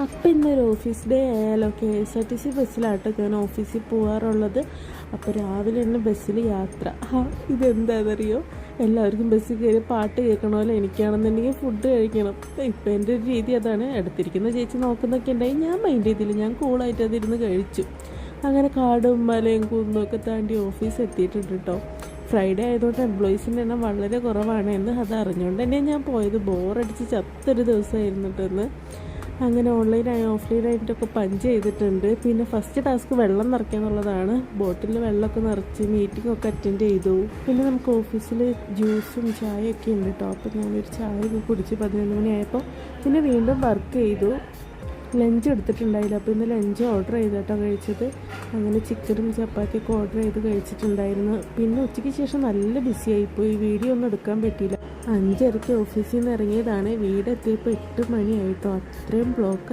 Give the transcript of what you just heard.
അപ്പം ഇന്നൊരു office day ആയാലോ. KSRTC ബസ്സിലാട്ടോ ഞാൻ ഓഫീസിൽ പോകാറുള്ളത്. അപ്പോൾ രാവിലെ തന്നെ ബസ്സിൽ യാത്ര. ഇതെന്താണെന്നറിയോ, എല്ലാവർക്കും ബസ്സിൽ കയറി പാട്ട് കേൾക്കണമല്ലോ. എനിക്കാണെന്നുണ്ടെങ്കിൽ ഫുഡ് കഴിക്കണം. ഇപ്പം എൻ്റെ ഒരു രീതി അതാണ്. അടുത്തിരിക്കുന്ന ചേച്ചി നോക്കുന്നൊക്കെ ഉണ്ടായി, ഞാൻ മൈൻഡ് ചെയ്തില്ല. ഞാൻ കൂളായിട്ട് അതിരുന്ന് കഴിച്ചു. അങ്ങനെ കാടും മലയും കുന്നും ഒക്കെ താണ്ടി ഓഫീസ് എത്തിയിട്ടുണ്ട് കേട്ടോ. ഫ്രൈഡേ ആയതുകൊണ്ട് എംപ്ലോയീസിൻ്റെ എണ്ണം വളരെ കുറവാണ് എന്ന് അത് അറിഞ്ഞുകൊണ്ട് തന്നെ ഞാൻ പോയത്. ബോറടിച്ച് ചത്തൊരു ദിവസമായിരുന്നു കേട്ടോ. അങ്ങനെ ഓൺലൈനായി ഓഫ്ലൈനായിട്ടൊക്കെ പഞ്ച് ചെയ്തിട്ടുണ്ട്. പിന്നെ ഫസ്റ്റ് ടാസ്ക് വെള്ളം നിറയ്ക്കുക എന്നുള്ളതാണ്. ബോട്ടിൽ വെള്ളമൊക്കെ നിറച്ച് മീറ്റിംഗ് ഒക്കെ അറ്റൻഡ് ചെയ്തു. പിന്നെ നമുക്ക് ഓഫീസിൽ ജ്യൂസും ചായയൊക്കെ ഉണ്ട് കേട്ടോ. അപ്പോൾ ഞാനൊരു ചായയൊക്കെ കുടിച്ച് 11 മണിയായപ്പോൾ പിന്നെ വീണ്ടും വർക്ക് ചെയ്തു. ലഞ്ച് എടുത്തിട്ടുണ്ടായില്ല, അപ്പോൾ ഇന്ന് ലഞ്ച് ഓർഡർ ചെയ്തിട്ടോ കഴിച്ചത്. അങ്ങനെ ചിക്കനും ചപ്പാത്തിയൊക്കെ ഓർഡർ ചെയ്ത് കഴിച്ചിട്ടുണ്ടായിരുന്നു. പിന്നെ ഉച്ചയ്ക്ക് ശേഷം നല്ല ബിസി ആയിപ്പോയി, വീഡിയോ ഒന്നും എടുക്കാൻ പറ്റിയില്ല. 5:30 ഓഫീസിൽ നിന്ന് ഇറങ്ങിയതാണ്. വീടെത്തിയപ്പോൾ 8 മണിയായിട്ടോ. അത്രയും ബ്ലോക്ക്.